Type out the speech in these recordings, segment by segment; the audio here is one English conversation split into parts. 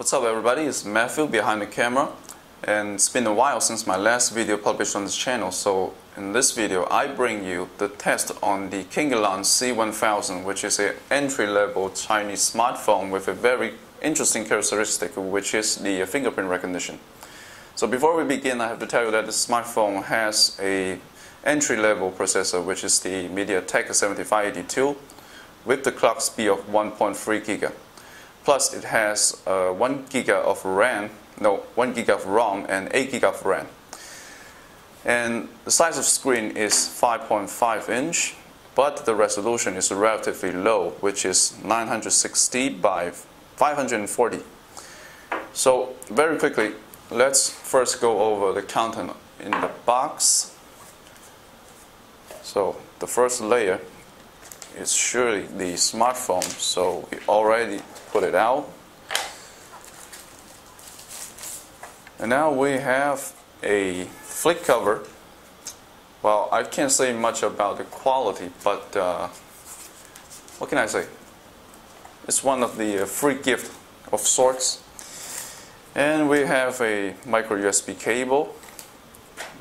What's up everybody, it's Matthew behind the camera, and it's been a while since my last video published on this channel. So in this video I bring you the test on the Kingelon C1000, which is an entry-level Chinese smartphone with a very interesting characteristic, which is the fingerprint recognition. So before we begin, I have to tell you that this smartphone has a entry-level processor, which is the MediaTek 7582 with the clock speed of 1.3 giga. Plus it has 1 giga of RAM, 1 giga of ROM and 8 giga of RAM. And the size of screen is 5.5 inch, but the resolution is relatively low, which is 960 by 540. So very quickly, let's first go over the content in the box. So the first layer is surely the smartphone, so we already put it out. And now we have a flip cover. Well, I can't say much about the quality, but what can I say? It's one of the free gift of sorts. And we have a micro USB cable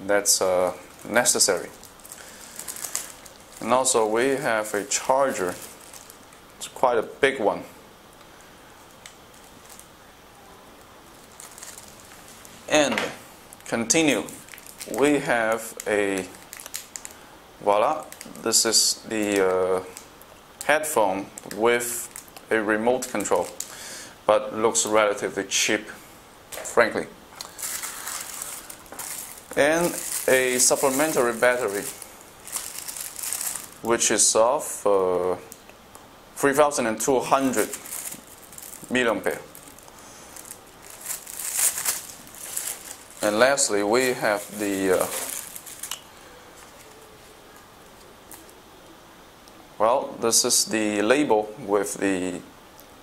that's necessary. And also we have a charger. It's quite a big one. And continue, we have a, voila, this is the headphone with a remote control, but looks relatively cheap, frankly. And a supplementary battery, which is of 3200 milliampere. And lastly, we have the well, this is the label with the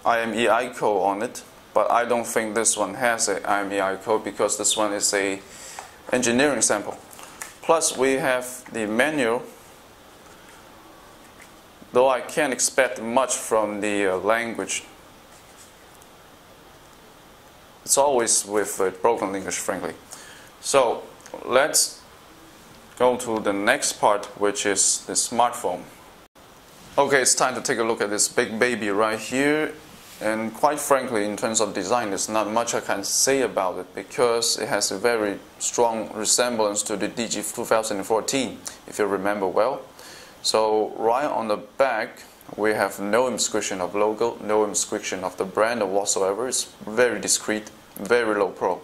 IMEI code on it, but I don't think this one has an IMEI code because this one is a engineering sample. Plus we have the manual, though I can't expect much from the language. It's always with broken English, frankly. So let's go to the next part, which is the smartphone. Okay, it's time to take a look at this big baby right here. And quite frankly, in terms of design, there's not much I can say about it because it has a very strong resemblance to the DG 2014, if you remember well. So right on the back, we have no inscription of logo, no inscription of the brand or whatsoever. It's very discreet, very low pro.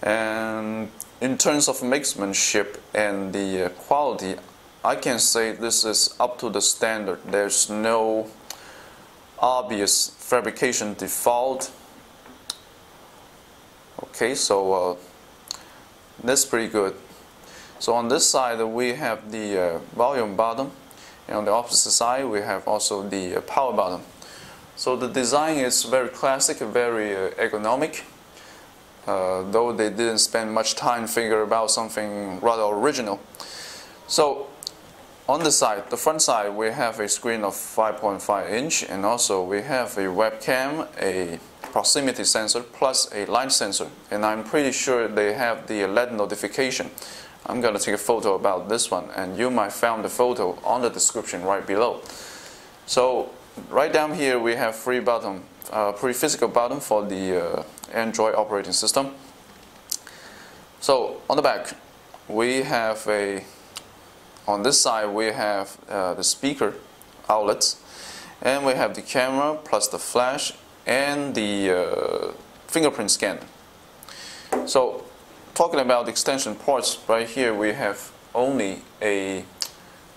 And in terms of marksmanship and the quality, I can say this is up to the standard. There's no obvious fabrication default. Okay, so that's pretty good. So on this side we have the volume button, and on the opposite side we have also the power button. So the design is very classic, very ergonomic, though they didn't spend much time figuring out something rather original. So on the side, the front side, we have a screen of 5.5 inch, and also we have a webcam, a proximity sensor, plus a light sensor. And I'm pretty sure they have the LED notification. I'm going to take a photo about this one, and you might find the photo on the description right below. So right down here we have three physical button for the Android operating system. So on the back we have on this side we have the speaker outlets, and we have the camera plus the flash and the fingerprint scanner. So talking about the extension ports, right here we have only a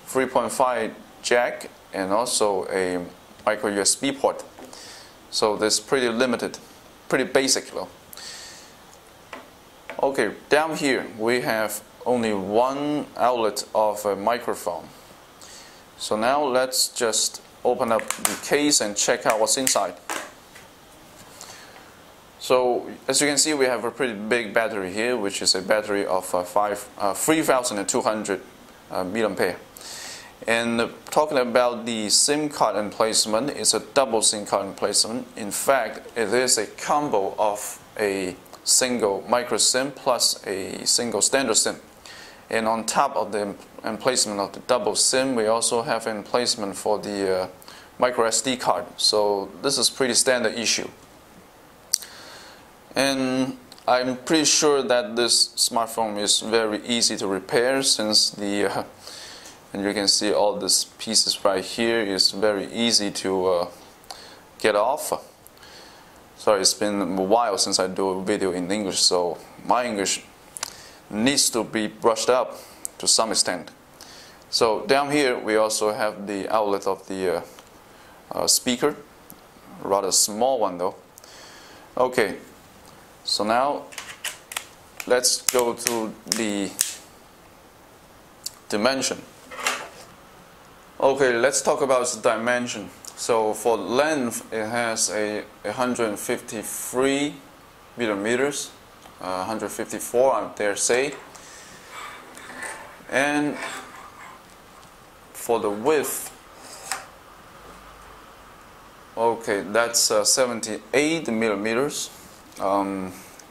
3.5 jack and also a micro USB port. So this is pretty limited, pretty basic though. Okay, down here we have only one outlet of a microphone. So now let's just open up the case and check out what's inside. So as you can see, we have a pretty big battery here, which is a battery of 3200 milliampere. And talking about the SIM card emplacement, it's a double SIM card emplacement. In fact, it is a combo of a single micro SIM plus a single standard SIM. And on top of the emplacement of the double SIM, we also have emplacement for the micro SD card. So this is pretty standard issue. And I'm pretty sure that this smartphone is very easy to repair, since the and you can see all these pieces right here is very easy to get off. Sorry, it's been a while since I do a video in English, so my English needs to be brushed up to some extent. So down here we also have the outlet of the speaker, rather small one though. Okay, so now let's go to the dimension. Okay, let's talk about its dimension. So for length, it has a 153 millimeters, 154 I dare say. And for the width, okay, that's 78 millimeters.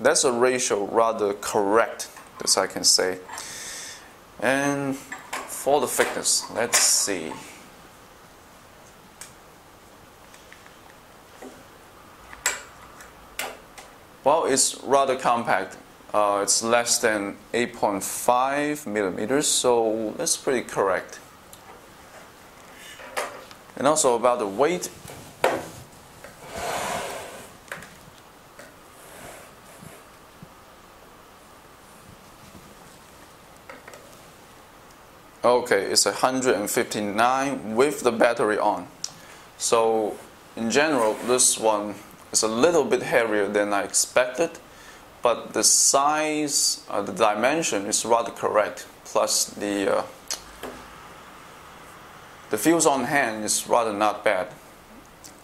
That's a ratio rather correct, as I can say. And for the thickness, let's see. Well, it's rather compact. It's less than 8.5 millimeters, so that's pretty correct. And also about the weight. Okay, it's 159 with the battery on. So in general, this one is a little bit heavier than I expected, but the size, the dimension is rather correct. Plus the feels on hand is rather not bad.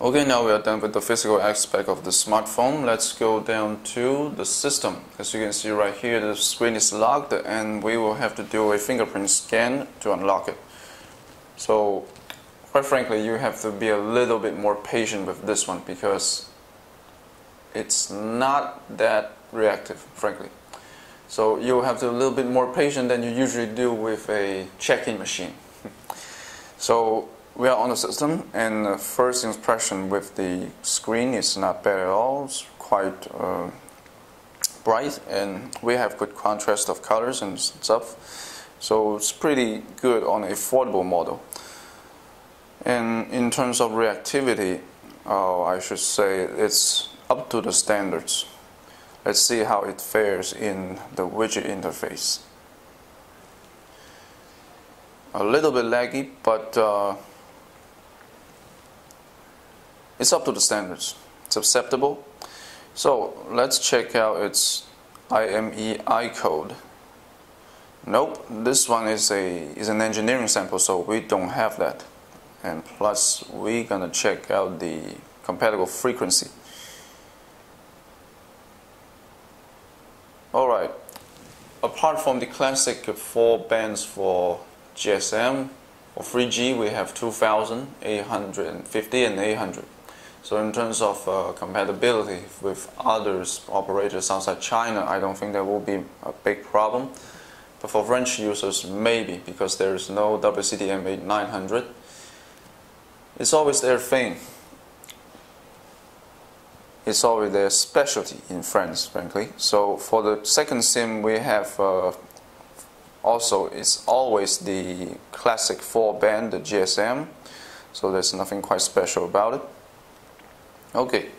Okay, now we are done with the physical aspect of the smartphone. Let's go down to the system. As you can see right here, the screen is locked and we will have to do a fingerprint scan to unlock it. So quite frankly, you have to be a little bit more patient with this one because it's not that reactive, frankly. So you have to be a little bit more patient than you usually do with a check-in machine. So we are on the system, and the first impression with the screen is not bad at all. It's quite bright, and we have good contrast of colors and stuff. So it's pretty good on an affordable model. And in terms of reactivity, I should say it's up to the standards. Let's see how it fares in the widget interface. A little bit laggy, but it's up to the standards. It's acceptable. So let's check out its IMEI code. Nope, this one is an engineering sample, so we don't have that. And plus, we're gonna check out the compatible frequency. Alright, apart from the classic 4 bands for GSM, for 3G we have 2000, 850 and 800. So in terms of compatibility with other operators outside China, I don't think that will be a big problem. But for French users, maybe, because there is no WCDMA 900. It's always their thing. It's always their specialty in France, frankly. So for the second SIM, we have also, it's always the classic 4 band, the GSM. So there's nothing quite special about it. Okay,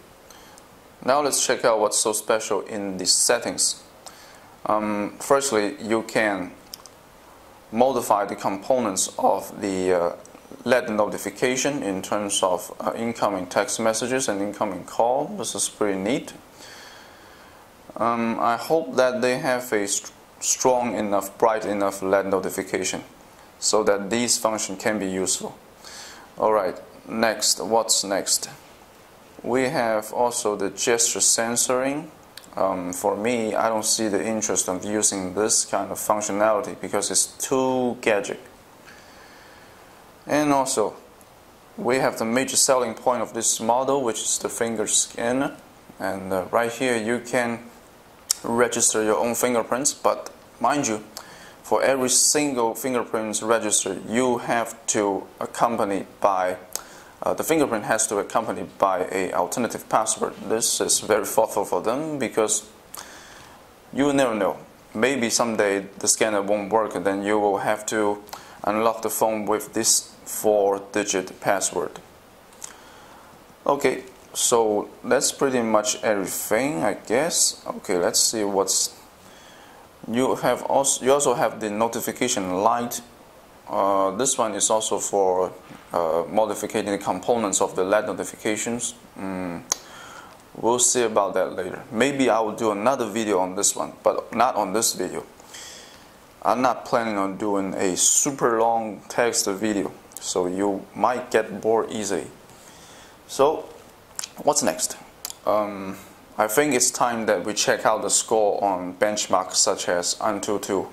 now let's check out what's so special in the settings. Firstly, you can modify the components of the LED notification in terms of incoming text messages and incoming call. This is pretty neat. I hope that they have a strong enough, bright enough LED notification so that these functions can be useful. Alright, next, what's next? We have also the gesture censoring. For me, I don't see the interest of using this kind of functionality because it's too gadget. And also, we have the major selling point of this model, which is the finger scanner. And right here you can register your own fingerprints, but mind you, for every single fingerprint registered, you have to accompany by the fingerprint has to accompany by a alternative password. This is very thoughtful for them because you never know. Maybe someday the scanner won't work, and then you will have to unlock the phone with this 4-digit password. Okay, so that's pretty much everything, I guess. Okay, let's see what's. You also have the notification light. This one is also for modifying the components of the LED notifications. We'll see about that later. Maybe I will do another video on this one, but not on this video. I'm not planning on doing a super long text video, so you might get bored easily. So, what's next? I think it's time that we check out the score on benchmarks such as AnTuTu.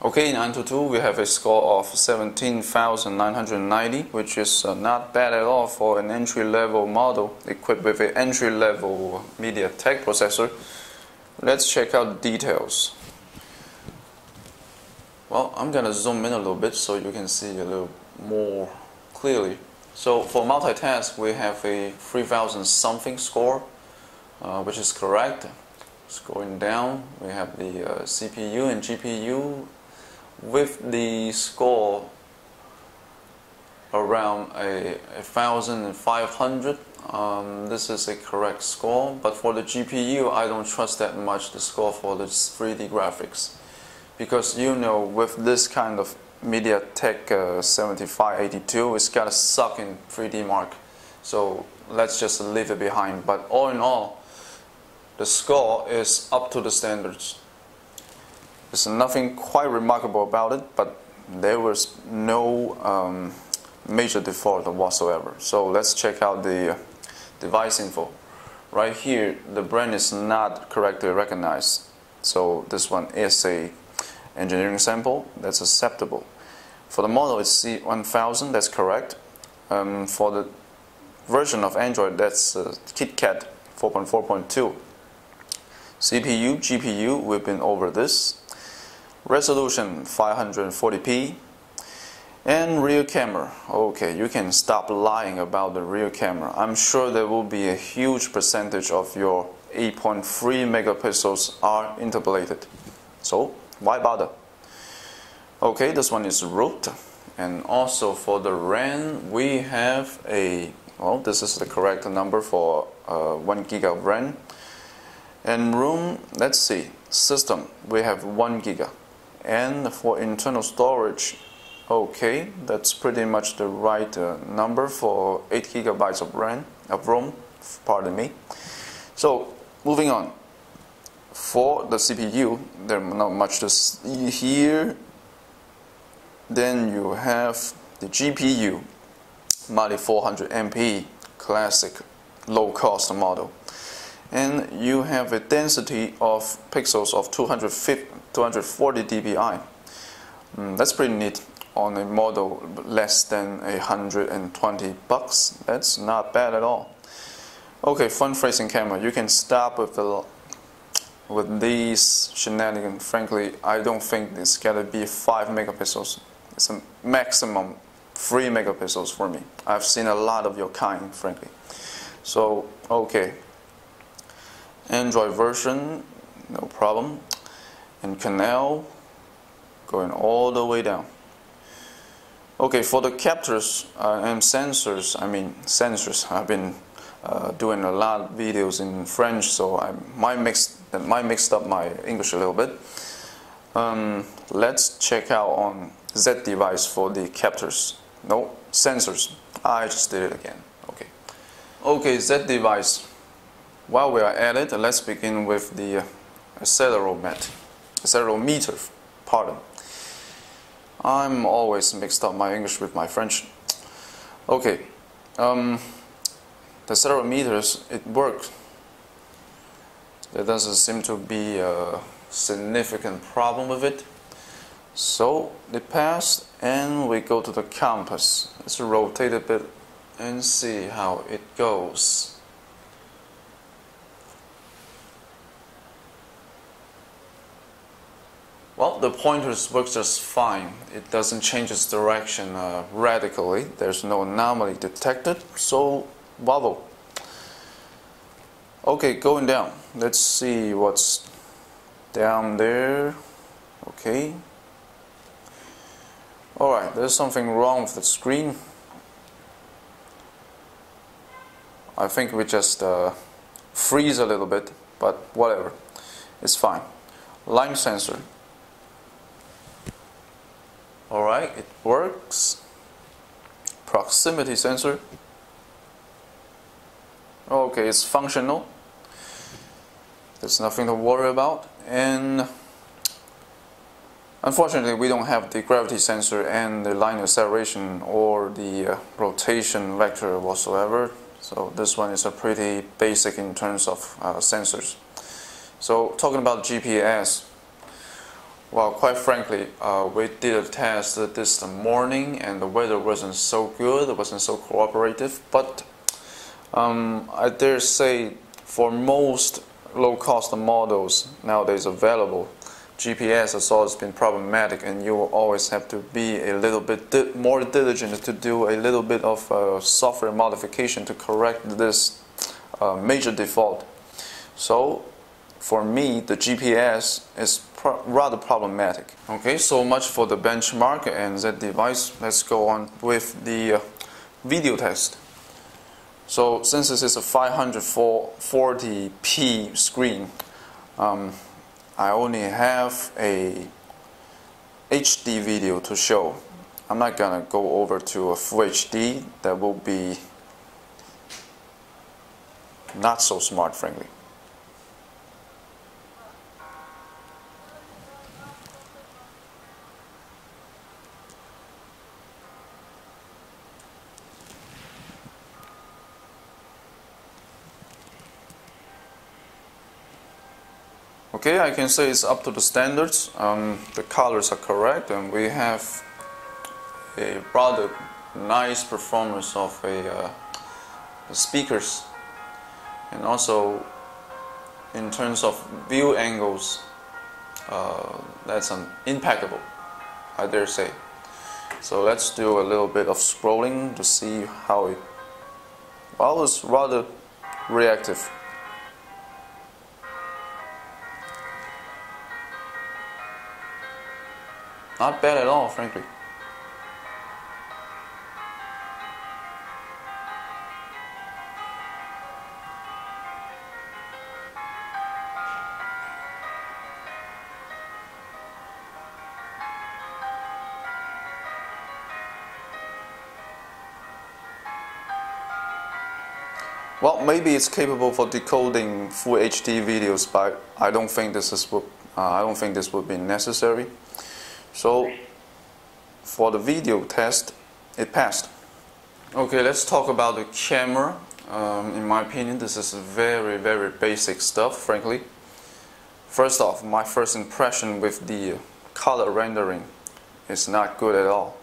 Okay, in AnTuTu we have a score of 17,990, which is not bad at all for an entry-level model equipped with an entry-level MediaTek processor. Let's check out the details. Well, I'm gonna zoom in a little bit so you can see a little more clearly. So for multitask, we have a 3,000 something score, which is correct. Scrolling down, we have the CPU and GPU with the score around 1,500. This is a correct score, but for the GPU, I don't trust that much the score for the 3D graphics, because you know, with this kind of MediaTek 7582, it's gotta suck in 3D mark. So let's just leave it behind. But all in all, the score is up to the standards. There's nothing quite remarkable about it, but there was no major default whatsoever. So let's check out the device info. Right here, the brand is not correctly recognized. So this one is a engineering sample, that's acceptable. For the model, it's C1000, that's correct. For the version of Android, that's KitKat 4.4.2. CPU, GPU, we've been over this. Resolution 540p. And rear camera. Okay, you can stop lying about the rear camera. I'm sure there will be a huge percentage of your 8.3 megapixels are interpolated. So, why bother? Okay, this one is root. And also for the RAM, we have a, well, this is the correct number for 1 gig of RAM. And room, let's see, system, we have 1 gig. And for internal storage, okay, that's pretty much the right number for 8 gigabytes of RAM, pardon me. So, moving on. For the CPU, there's not much to see here. Then you have the GPU, Mali 400 MP, classic low-cost model. And you have a density of pixels of 240 dpi. That's pretty neat on a model less than $120. That's not bad at all. Okay, front-facing camera. You can stop with these shenanigans. Frankly, I don't think it's gotta be 5 megapixels. It's a maximum 3 megapixels for me. I've seen a lot of your kind, frankly. So, okay. Android version, no problem. And canal, going all the way down. Okay, for the captors and sensors, I've been doing a lot of videos in French, so I might mixed up my English a little bit. Let's check out on Z device for the captors. No, sensors. I just did it again. Okay, Z device. While we are at it, let's begin with the accelerometer. Pardon. I'm always mixed up my English with my French. Okay, the accelerometers, it works. There doesn't seem to be a significant problem with it. So it passed, and we go to the compass. Let's rotate a bit and see how it goes. Well, the pointers work just fine. It doesn't change its direction radically. There's no anomaly detected, so bravo. Okay, going down. Let's see what's down there. Okay. Alright, there's something wrong with the screen. I think we just freeze a little bit, but whatever. It's fine. Line sensor. Alright, it works. Proximity sensor. Okay, it's functional. There's nothing to worry about. And unfortunately, we don't have the gravity sensor and the line acceleration or the rotation vector whatsoever. So this one is a pretty basic in terms of sensors. So talking about GPS, well, quite frankly, we did a test this morning, and the weather wasn't so good, it wasn't so cooperative. But I dare say, for most low-cost models nowadays available, GPS has always been problematic, and you will always have to be a little bit more diligent to do a little bit of software modification to correct this major default. So for me, the GPS is rather problematic. Okay, so much for the benchmark and that device. Let's go on with the video test. So since this is a 540p screen, I only have a HD video to show. I'm not gonna go over to a full HD. That will be not so smart, frankly. Okay, I can say it's up to the standards. The colors are correct, and we have a rather nice performance of the speakers, and also in terms of view angles, that's impeccable, I dare say. So let's do a little bit of scrolling to see how it. Well, it's rather reactive. Not bad at all, frankly. Well, maybe it's capable for decoding full HD videos, but I don't think this would be necessary. So for the video test, it passed. Okay, let's talk about the camera. In my opinion, this is very, very basic stuff, frankly. First off, my first impression with the color rendering is not good at all.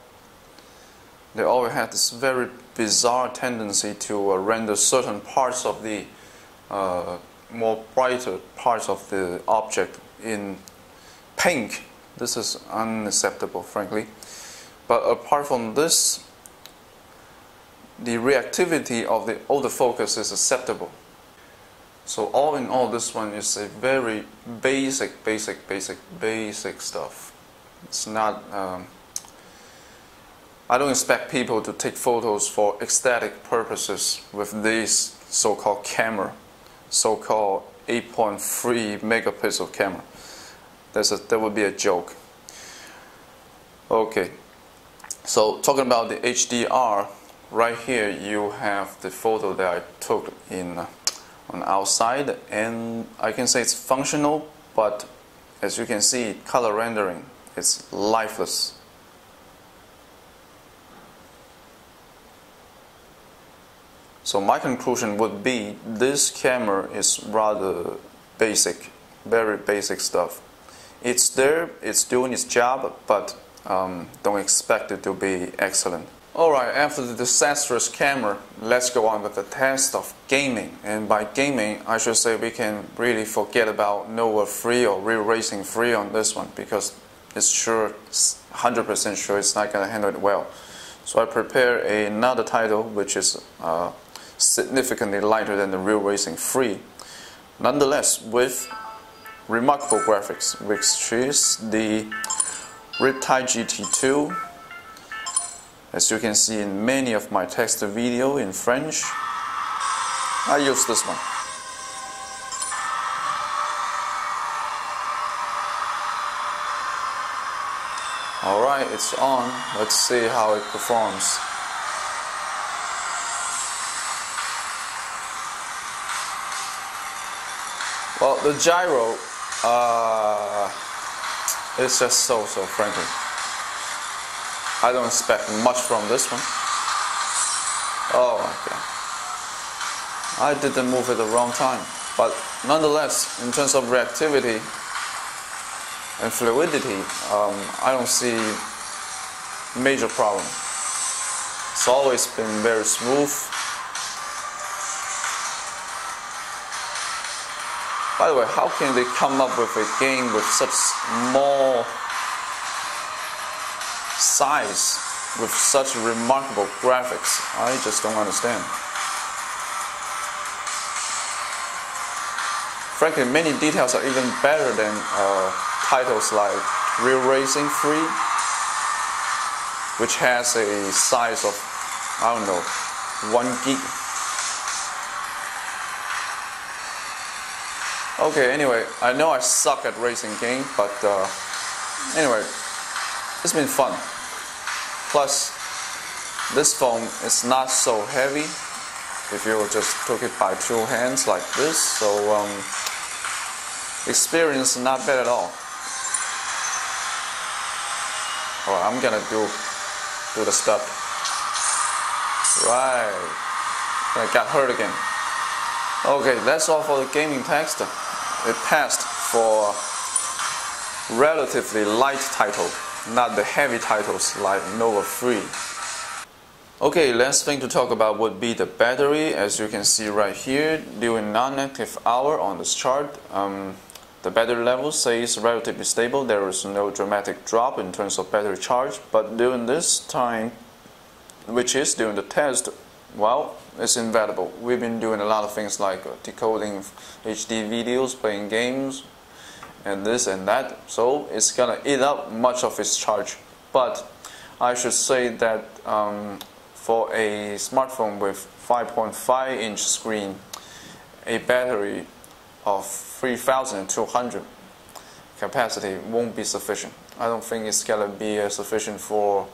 They always had this very bizarre tendency to render certain parts of the more brighter parts of the object in pink. This is unacceptable, frankly. But apart from this, the reactivity of the autofocus is acceptable. So all in all, this one is a very basic stuff. It's not. I don't expect people to take photos for aesthetic purposes with this so-called camera, so-called 8.3 megapixel camera. That would be a joke. Okay, so talking about the HDR, right here you have the photo that I took on outside, and I can say it's functional, but as you can see, color rendering, it's lifeless. So my conclusion would be this camera is rather basic, very basic stuff. It's there, it's doing its job, but don't expect it to be excellent. Alright, after the disastrous camera, let's go on with the test of gaming. And by gaming, I should say we can really forget about Nova Free or Real Racing Free on this one, because it's sure, 100% sure it's not going to handle it well. So I prepare another title which is significantly lighter than the Real Racing Free. Nonetheless, with remarkable graphics, which is the Riptide GT2. As you can see in many of my text video in French, I use this one. Alright, it's on. Let's see how it performs. Well, the gyro is just so frankly. I don't expect much from this one. Oh my god. I didn't move at the wrong time. But nonetheless, in terms of reactivity and fluidity, I don't see major problem. It's always been very smooth. By the way, how can they come up with a game with such small size with such remarkable graphics? I just don't understand. Frankly, many details are even better than titles like Real Racing Free, which has a size of, I don't know, 1 gig. Okay, anyway, I know I suck at racing games, but anyway, it's been fun. Plus, this phone is not so heavy if you just took it by 2 hands like this, so experience not bad at all. Alright, I'm gonna do the step. Right, I got hurt again. Okay, that's all for the gaming text. It passed for relatively light title, not the heavy titles like Nova Free. Okay, last thing to talk about would be the battery. As you can see right here, during non-active hour on this chart, the battery level says relatively stable. There is no dramatic drop in terms of battery charge, but during this time, which is during the test, well, it's invaluable. We've been doing a lot of things like decoding HD videos, playing games, and this and that, so it's gonna eat up much of its charge. But I should say that for a smartphone with 5.5-inch screen, a battery of 3200 capacity won't be sufficient. I don't think it's gonna be sufficient for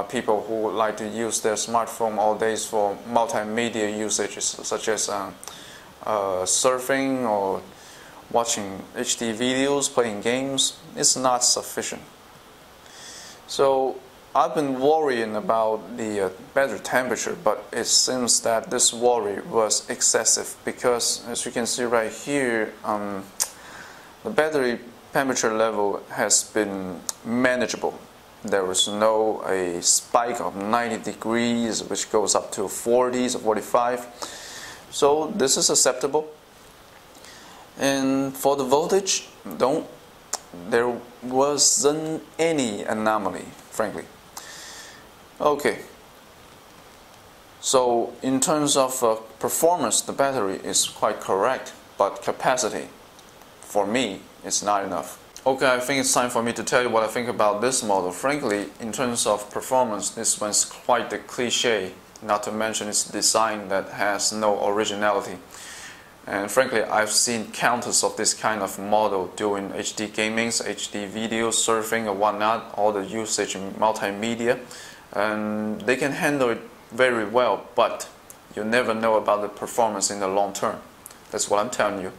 people who like to use their smartphone all days for multimedia usages, such as surfing or watching HD videos, playing games. It's not sufficient. So I've been worrying about the battery temperature, but it seems that this worry was excessive, because as you can see right here, the battery temperature level has been manageable. There was no a spike of 90 degrees which goes up to 40s or 45. So this is acceptable. And for the voltage, there wasn't any anomaly, frankly. Okay. So in terms of performance, the battery is quite correct, but capacity, for me, is not enough. Okay, I think it's time for me to tell you what I think about this model. Frankly, in terms of performance, this one's quite the cliche, not to mention its design that has no originality. And frankly, I've seen countless of this kind of model doing HD gamings, HD videos, surfing or whatnot, all the usage in multimedia. And they can handle it very well, but you never know about the performance in the long term. That's what I'm telling you.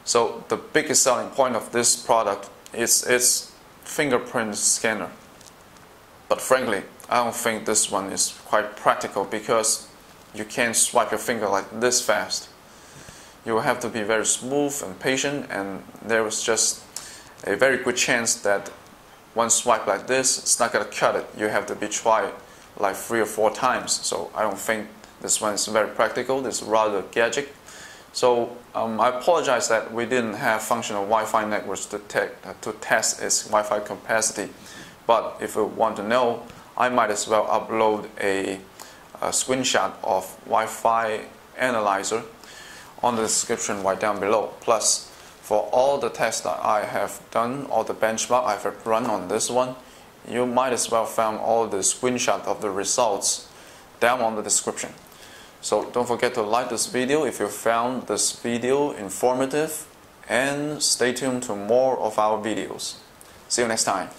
So the biggest selling point of this product is its fingerprint scanner. But frankly, I don't think this one is quite practical, because you can't swipe your finger like this fast. You will have to be very smooth and patient, and there was just a very good chance that one swipe like this, it's not going to cut it. You have to be tried like 3 or 4 times. So I don't think this one is very practical. This is rather gadget. So I apologize that we didn't have functional Wi-Fi networks to test its Wi-Fi capacity. But if you want to know, I might as well upload a screenshot of Wi-Fi analyzer on the description right down below. Plus, for all the tests that I have done, all the benchmark I have run on this one, you might as well find all the screenshot of the results down on the description. So don't forget to like this video if you found this video informative, and stay tuned to more of our videos. See you next time.